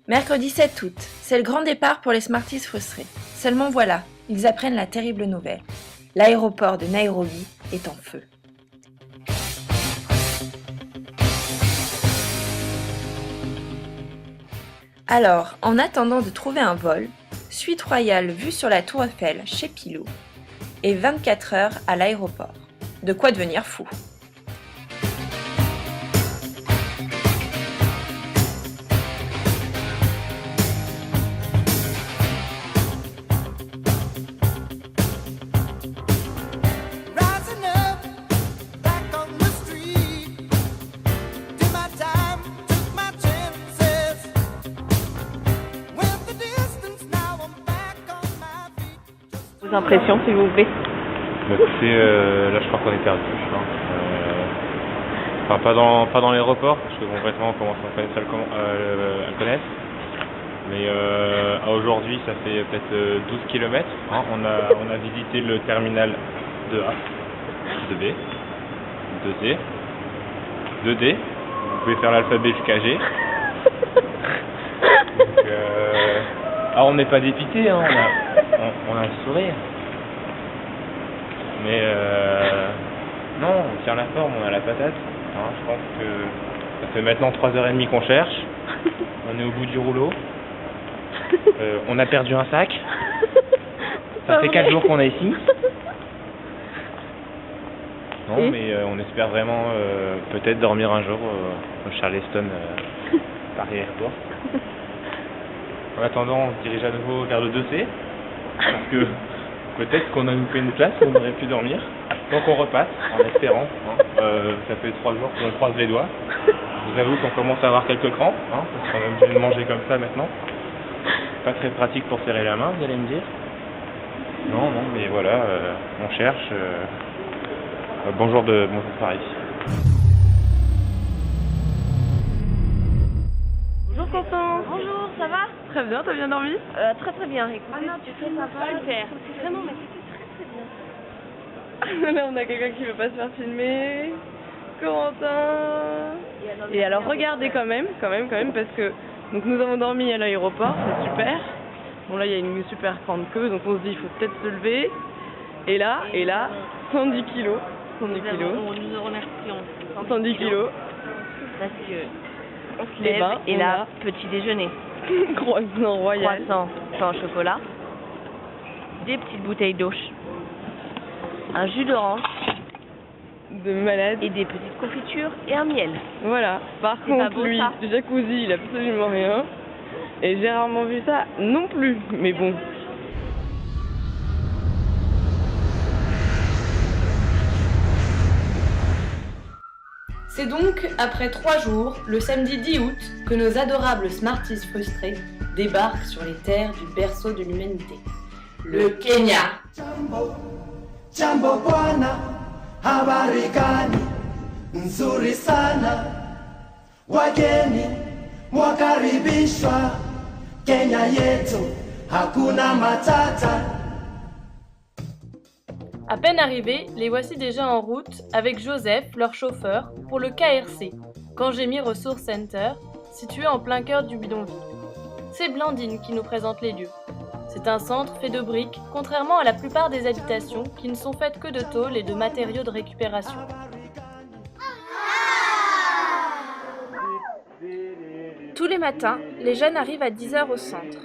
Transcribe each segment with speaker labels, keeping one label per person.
Speaker 1: Mercredi 7 août, c'est le grand départ pour les Smarties frustrés. Seulement voilà, ils apprennent la terrible nouvelle. L'aéroport de Nairobi est en feu. Alors, en attendant de trouver un vol, suite royale vue sur la tour Eiffel chez Pilou et 24 heures à l'aéroport. De quoi devenir fou.
Speaker 2: Vos impressions, s'il vous plaît.
Speaker 3: Écoutez, là je crois qu'on est perdu. Enfin, pas dans l'aéroport, parce que concrètement on commence à le connaître. Mais à aujourd'hui, ça fait peut-être 12 km. Hein. On a visité le terminal 2A, 2B, 2C, 2D. Vous pouvez faire l'alphabet jusqu'à G. Donc, alors on n'est pas dépité, hein. On a le sourire. Mais non, on tient la forme, on a la patate. Hein, je pense que ça fait maintenant 3h30 qu'on cherche. On est au bout du rouleau. On a perdu un sac. Ça fait 4 jours qu'on est ici. Non, mais on espère vraiment peut-être dormir un jour au Charleston Paris Airport. En attendant, on se dirige à nouveau vers le 2C. Parce que peut-être qu'on a loupé une place où on aurait pu dormir. Donc on repasse en espérant. Hein. Ça fait 3 jours qu'on croise les doigts. Je vous avoue qu'on commence à avoir quelques crampes, hein, parce qu'on est obligé de manger comme ça maintenant. Pas très pratique pour serrer la main, vous allez me dire. Non, mais voilà, on cherche. Bonjour Paris.
Speaker 2: Bonjour Quentin.
Speaker 4: Bonjour, ça va?
Speaker 2: Très bien, t'as bien dormi?
Speaker 4: Très bien, écoute. Ah non, tu fais ça va le faire. Vraiment, mais c'était très bien.
Speaker 2: Là, on a quelqu'un qui veut pas se faire filmer. Quentin. Et alors, regardez quand même, parce que donc nous avons dormi à l'aéroport, c'est super. Bon, là, il y a une super grande queue, donc on se dit, il faut peut-être se lever. Et là, 110 kilos. 110 kilos.
Speaker 4: Nous remercions.
Speaker 2: 110 kilos.
Speaker 4: Parce que on se
Speaker 2: Les
Speaker 4: lève
Speaker 2: bains,
Speaker 4: et
Speaker 2: on
Speaker 4: là, petit déjeuner.
Speaker 2: Croissant royal.
Speaker 4: Croissant, pain au chocolat. Des petites bouteilles d'eau. Un jus d'orange.
Speaker 2: De malade.
Speaker 4: Et des petites confitures et un miel.
Speaker 2: Voilà. Par
Speaker 4: C'est pas
Speaker 2: contre,
Speaker 4: beau,
Speaker 2: lui,
Speaker 4: ça
Speaker 2: du jacuzzi, il a absolument rien. Et j'ai rarement vu ça non plus. Mais bon.
Speaker 1: C'est donc après 3 jours, le samedi 10 août, que nos adorables Smarties frustrés débarquent sur les terres du berceau de l'humanité, le Kenya.
Speaker 5: Jambo bwana, habari gani? Nzuri sana. Wageni mwakaribishwa Kenya yetu, hakuna matata.
Speaker 6: À peine arrivés, les voici déjà en route avec Joseph, leur chauffeur, pour le KRC, Kangemi Resource Center, situé en plein cœur du bidonville. C'est Blandine qui nous présente les lieux. C'est un centre fait de briques, contrairement à la plupart des habitations qui ne sont faites que de tôles et de matériaux de récupération. Tous les matins, les jeunes arrivent à 10h au centre.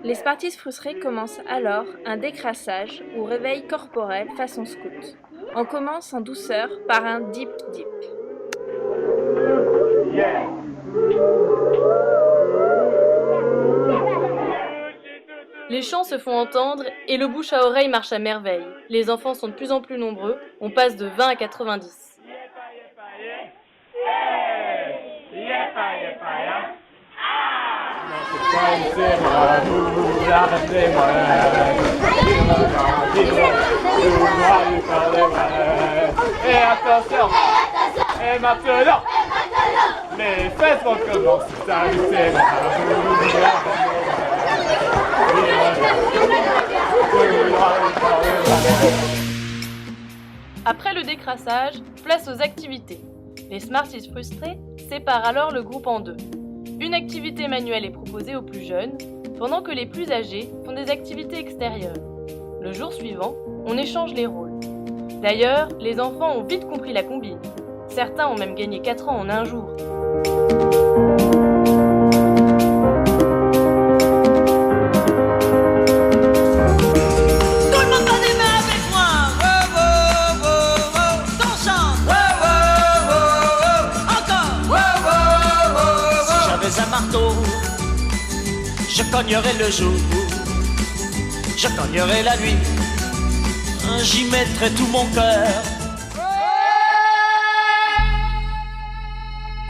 Speaker 6: Les Smarties frustrés commencent alors un décrassage ou réveil corporel façon scout. On commence en douceur par un dip dip. Les chants se font entendre et le bouche à oreille marche à merveille. Les enfants sont de plus en plus nombreux, on passe de 20 à 90.
Speaker 3: Et attention, et maintenant, les fesses vont commencer à glisser.
Speaker 6: Après le décrassage, place aux activités. Les Smarties frustrés séparent alors le groupe en deux. Une activité manuelle est proposée aux plus jeunes, pendant que les plus âgés font des activités extérieures. Le jour suivant, on échange les rôles. D'ailleurs, les enfants ont vite compris la combine. Certains ont même gagné 4 ans en un jour.
Speaker 7: Je cognerai le jour, je cognerai la nuit, j'y mettrai tout mon cœur.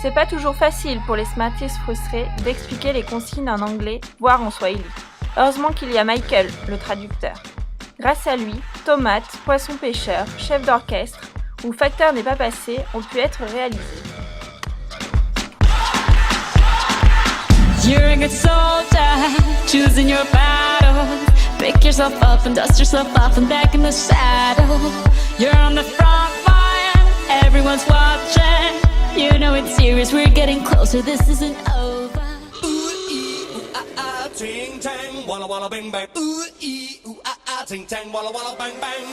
Speaker 4: C'est pas toujours facile pour les Smarties frustrés d'expliquer les consignes en anglais, voire en swahili. Heureusement qu'il y a Michael, le traducteur. Grâce à lui, Tomate, Poisson pêcheur, Chef d'orchestre ou Facteur n'est pas passé ont pu être réalisés.
Speaker 8: You're a good soldier, choosing your battle. Pick yourself up and dust yourself off and back in the saddle. You're on the front line, everyone's watching. You know it's serious, we're getting closer, this isn't over.
Speaker 7: Ting tang, walla walla bang bang. Ooh ee ooh ah, ting tang, walla walla bang bang.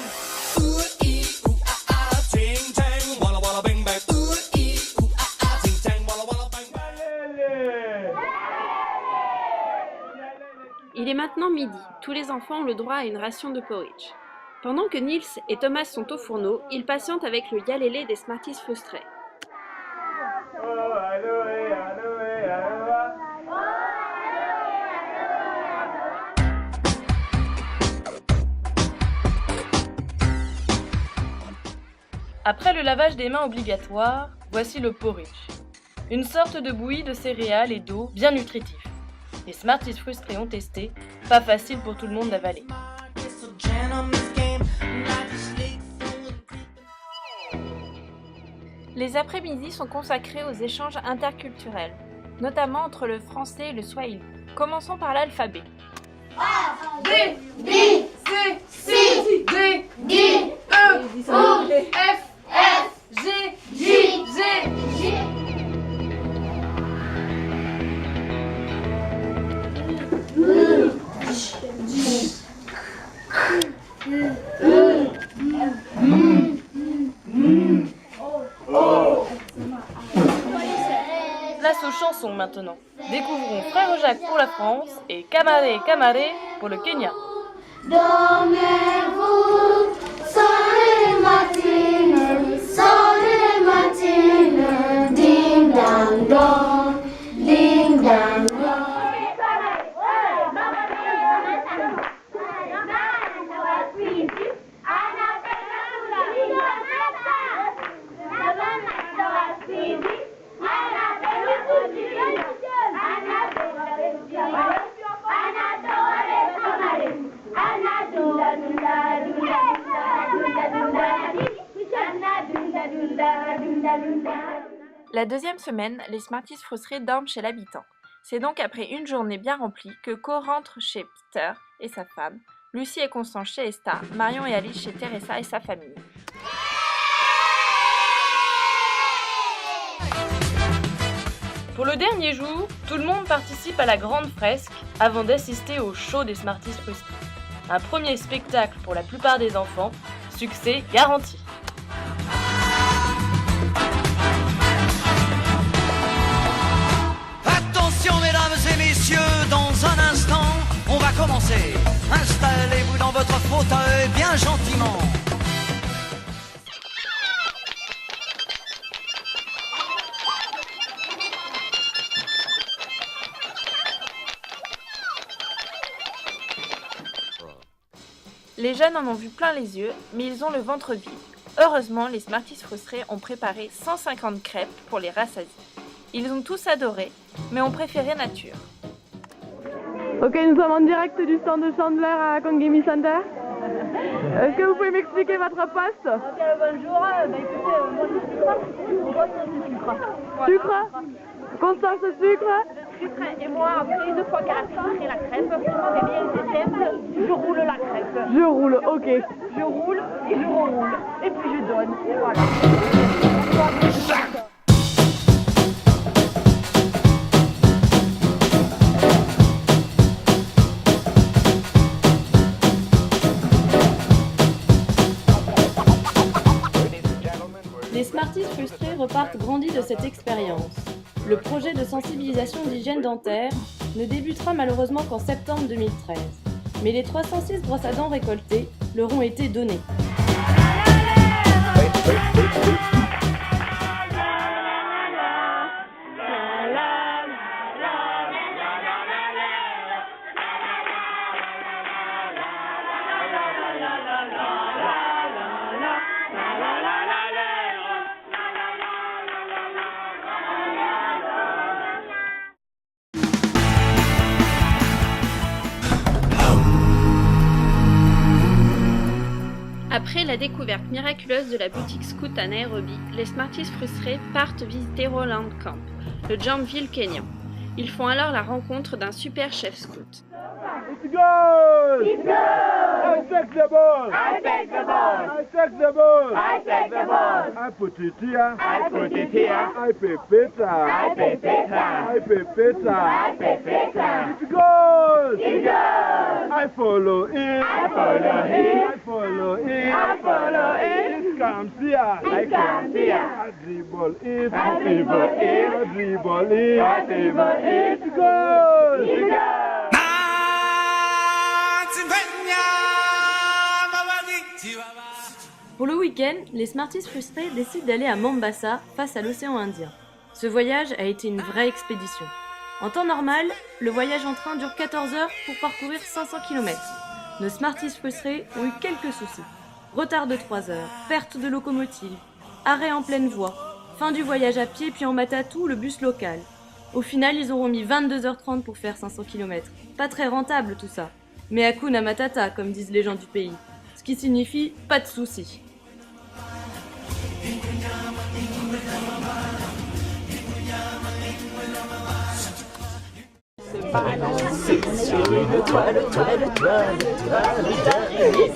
Speaker 7: Ooh ee ooh ah, ting tang, walla walla bang bang. Ooh ee ooh ah, ting tang, walla walla bang bang.
Speaker 9: Il est maintenant midi. Tous les enfants ont le droit à une ration de porridge. Pendant que Nils et Thomas sont au fourneau, ils patientent avec le yalélé des Smarties frustrés.
Speaker 6: Après le lavage des mains obligatoire, voici le porridge. Une sorte de bouillie de céréales et d'eau bien nutritif. Les Smarties frustrés ont testé, pas facile pour tout le monde d'avaler.
Speaker 4: Les après-midi sont consacrés aux échanges interculturels, notamment entre le français et le swahili. Commençons par l'alphabet.
Speaker 10: A, B, B, C, C, D, D, E, O, F, F, G, J, G, J.
Speaker 6: Place aux chansons maintenant. Découvrons Frère Jacques pour la France et Camaré Camaré pour le Kenya.
Speaker 10: Dormez-vous, sonnez matines, ding dang dong, ding dang dong.
Speaker 4: La deuxième semaine, les Smarties frustrés dorment chez l'habitant. C'est donc après une journée bien remplie que Co rentre chez Peter et sa femme, Lucie et Constance chez Esther, Marion et Alice chez Teresa et sa famille.
Speaker 6: Pour le dernier jour, tout le monde participe à la grande fresque avant d'assister au show des Smarties frustrés. Un premier spectacle pour la plupart des enfants, succès garanti.
Speaker 7: Attention mesdames et messieurs, dans un instant, on va commencer. Installez-vous dans votre fauteuil bien gentiment.
Speaker 4: Les jeunes en ont vu plein les yeux, mais ils ont le ventre vide. Heureusement, les Smarties frustrés ont préparé 150 crêpes pour les rassasier. Ils ont tous adoré, mais ont préféré nature.
Speaker 2: Ok, nous sommes en direct du stand de Chandler à Kangemi Center. Est-ce que vous pouvez m'expliquer votre poste?
Speaker 11: Bonjour, écoutez, moi je sucre.
Speaker 2: Sucre? Constance sucre?
Speaker 11: Sucre, et moi après, une fois qu'elle a sucré la crêpe, c'est bien, c'est simple, je roule la crêpe.
Speaker 2: Je roule, ok.
Speaker 11: Je roule et je reroule, et puis je donne, et voilà.
Speaker 6: Smarties frustrés repartent grandis de cette expérience. Le projet de sensibilisation d'hygiène dentaire ne débutera malheureusement qu'en septembre 2013. Mais les 306 brosses à dents récoltées leur ont été données.
Speaker 9: Après la découverte miraculeuse de la boutique scout à Nairobi, les Smarties frustrés partent visiter Roland Camp, le Jamville Kenyan. Ils font alors la rencontre d'un super chef scout.
Speaker 5: It's goal! It's goal! I take the ball! I take the ball! I take the ball! I take the ball! I put it here! I put it here! I pay pizza! I pay pizza! I pay pizza! I pay pizza! It's goal! It's goal! I follow it! I follow it! I follow it! I follow it! It comes here! It comes here! I dribble it! I dribble it! I dribble it! I dribble it! It's goal! It's goal!
Speaker 6: Pour le week-end, les Smarties frustrés décident d'aller à Mombasa, face à l'océan Indien. Ce voyage a été une vraie expédition. En temps normal, le voyage en train dure 14 heures pour parcourir 500 km. Nos Smarties frustrés ont eu quelques soucis. Retard de 3 heures, perte de locomotive, arrêt en pleine voie, fin du voyage à pied puis en matatou, le bus local. Au final, ils auront mis 22h30 pour faire 500 km. Pas très rentable tout ça. Mais Hakuna Matata, comme disent les gens du pays. Ce qui signifie pas de soucis.
Speaker 5: Balancer sur une toile d'araignée.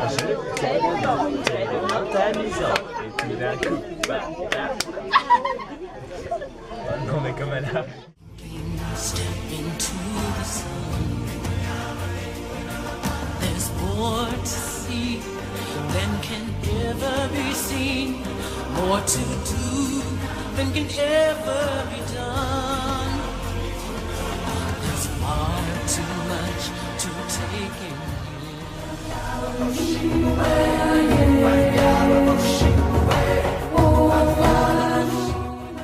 Speaker 5: Je tellement amusant. Et tout d'un coup, on est comme là. Step into the sun. There's more to see than can ever be seen. More to do than can ever be done. There's far too much to take in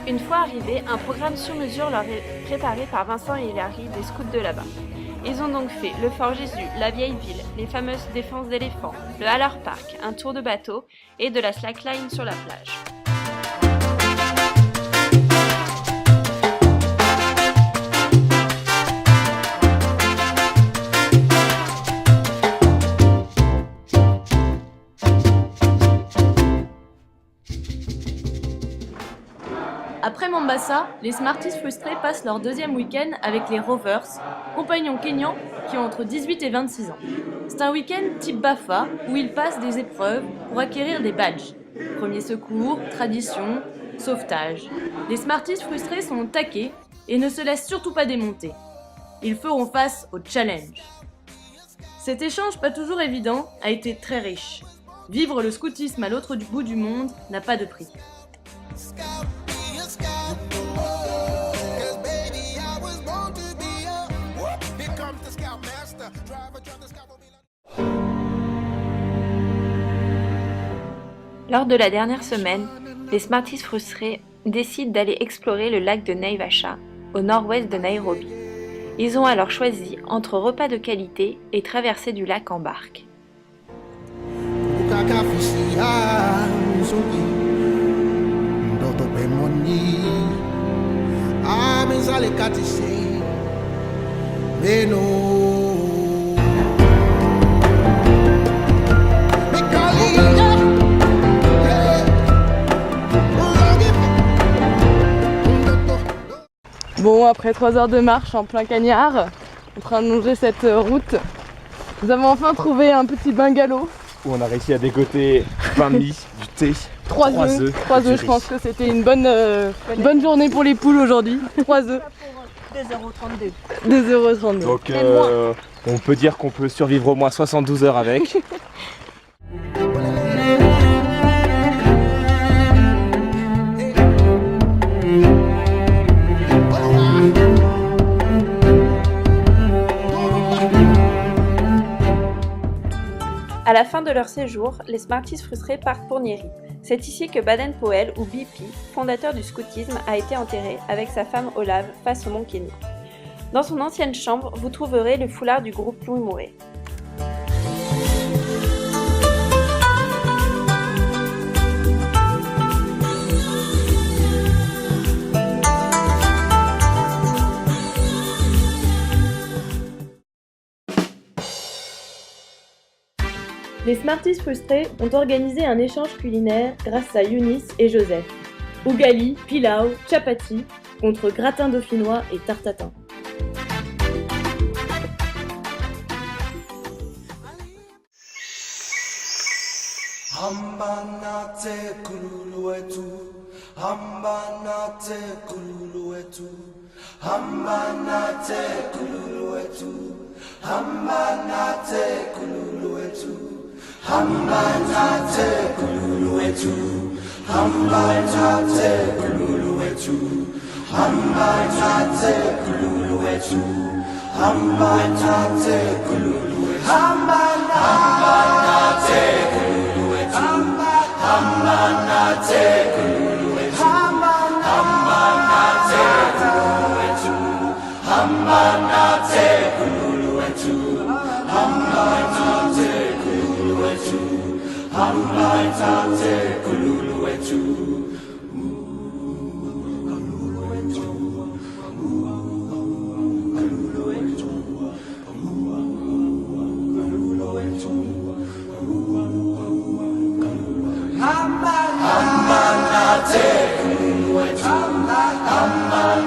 Speaker 9: Une fois arrivés, un programme sur mesure leur est préparé par Vincent et Hilary des scouts de là-bas. Ils ont donc fait le Fort Jésus, la vieille ville, les fameuses défenses d'éléphants, le Haller Park, un tour de bateau et de la slackline sur la plage.
Speaker 6: Après Mombasa, les Smarties frustrés passent leur deuxième week-end avec les Rovers, compagnons kenyans qui ont entre 18 et 26 ans. C'est un week-end type BAFA où ils passent des épreuves pour acquérir des badges. Premier secours, tradition, sauvetage. Les Smarties frustrés sont au taquet et ne se laissent surtout pas démonter. Ils feront face au challenge. Cet échange pas toujours évident a été très riche. Vivre le scoutisme à l'autre bout du monde n'a pas de prix.
Speaker 9: Lors de la dernière semaine, les Smarties frustrés décident d'aller explorer le lac de Naivasha, au nord-ouest de Nairobi. Ils ont alors choisi entre repas de qualité et traversée du lac en barque.
Speaker 2: Bon, après 3 heures de marche en plein cagnard, en train de longer cette route, nous avons enfin trouvé un petit bungalow.
Speaker 3: Où on a réussi à dégoter pain de mie, du thé,
Speaker 2: 3 œufs, je pense que c'était une bonne journée pour les poules aujourd'hui. 3 œufs. 2,32 €.
Speaker 3: Donc on peut dire qu'on peut survivre au moins 72 heures avec.
Speaker 9: À la fin de leur séjour, les Smarties frustrés partent pour Nyeri. C'est ici que Baden-Powell, ou BP, fondateur du scoutisme, a été enterré avec sa femme Olave face au mont Kenny. Dans son ancienne chambre, vous trouverez le foulard du groupe Louis Mouret.
Speaker 6: Les Smarties frustrés ont organisé un échange culinaire grâce à Younis et Joseph. Ougali, pilau, chapati, contre gratin dauphinois et tartatin.
Speaker 7: Hambanate kululuetu, hambanate kululuetu, hambanate kululuetu, hambanate kululuetu, hambanate kululuetu, hambanate kululuetu, hambanate kululuetu, hambanate kululuetu, hambanate kululuetu, hambanate kululuetu, hambanate kululuetu, hambanate kululuetu, hambanate kululuetu, hambanate kululuetu. Hambanate kululuetu, hambanate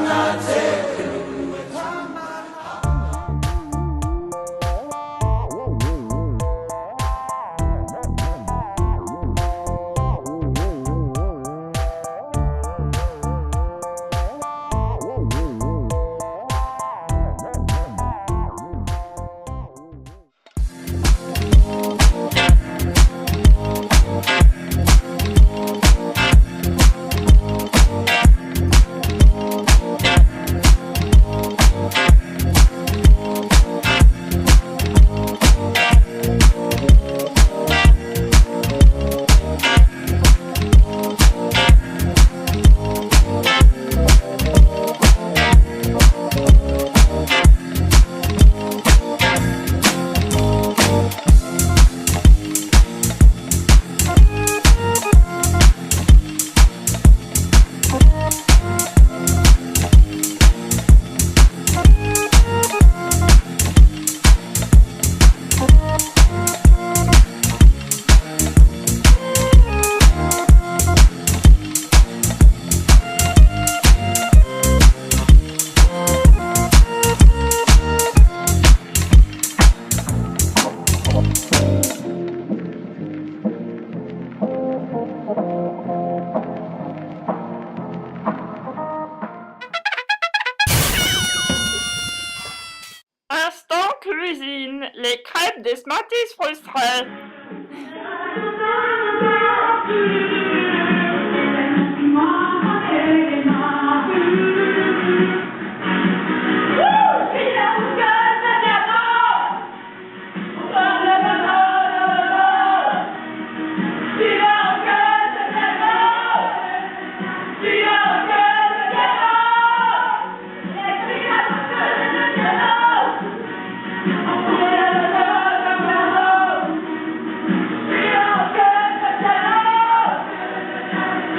Speaker 4: Instant cuisine, les crêpes des Smarties frustrés.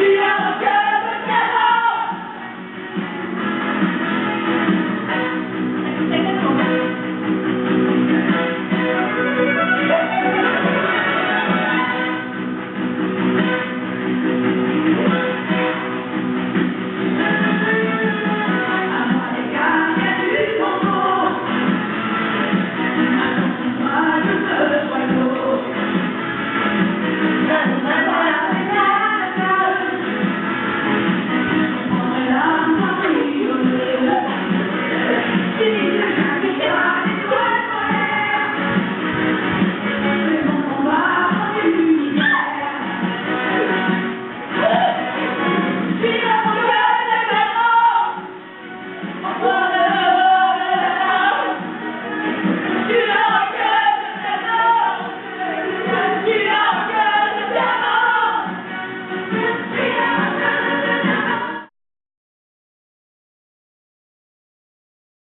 Speaker 7: Yeah.